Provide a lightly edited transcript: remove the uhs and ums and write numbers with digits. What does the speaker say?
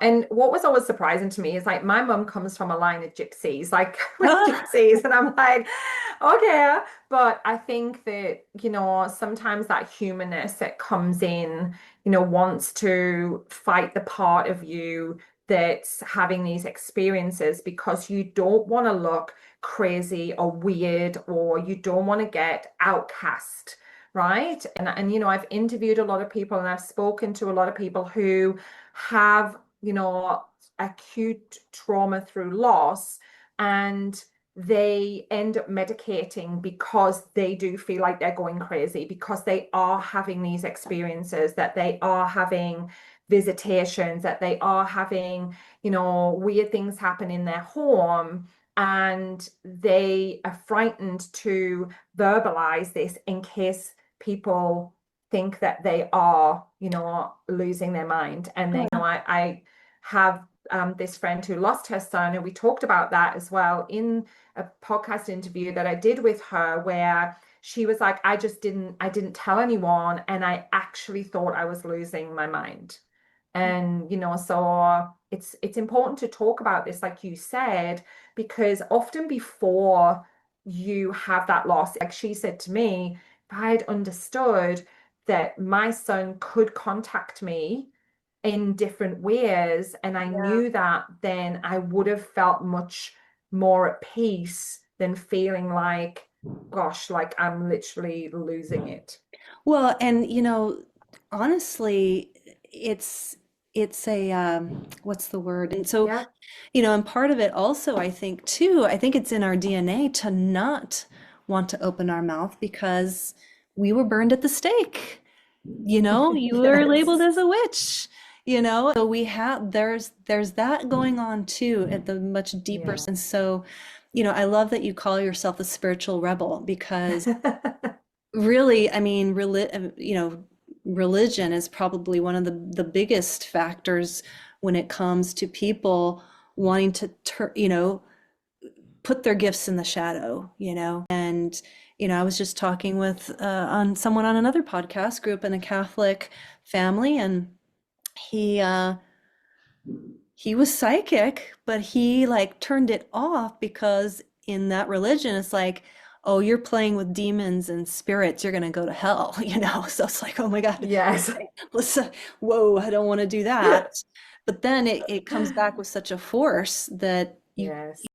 And what was always surprising to me is like my mum comes from a line of gypsies, like with Ah, gypsies, and I'm like, okay. But I think that, sometimes that humanness that comes in, wants to fight the part of you that's having these experiences because you don't want to look crazy or weird or you don't want to get outcast, right? And I've interviewed a lot of people and I've spoken to a lot of people who have acute trauma through loss, and they end up medicating because they do feel like they're going crazy, because they are having these experiences, that they are having visitations, that they are having, weird things happen in their home. And they are frightened to verbalize this in case people think that they are, losing their mind. And then, oh, yeah. I have this friend who lost her son, and we talked about that as well in a podcast interview that I did with her, where she was like, I didn't tell anyone, and I actually thought I was losing my mind. And so it's important to talk about this, like you said, because often before you have that loss, like she said to me, if I had understood that my son could contact me in different ways, and I Yeah. knew that, then I would have felt much more at peace than feeling like, gosh, like I'm literally losing it. Well, and honestly, it's it's a what's the word? And so, Yeah. and part of it also, I think too, I think it's in our DNA to not want to open our mouth because we were burned at the stake. You were labeled Yes. as a witch, So we have there's that going on too at the much deeper Yeah. sense. So, I love that you call yourself a spiritual rebel because really, I mean, religion is probably one of the biggest factors when it comes to people wanting to put their gifts in the shadow, And, I was just talking with on someone on another podcast group in a Catholic family, and he uh he was psychic, but he like turned it off because in that religion, it's like, oh, you're playing with demons and spirits, you're gonna go to hell, So it's like, oh my God, Yes. okay, let's, whoa, I don't want to do that. But then it comes back with such a force that you Yes.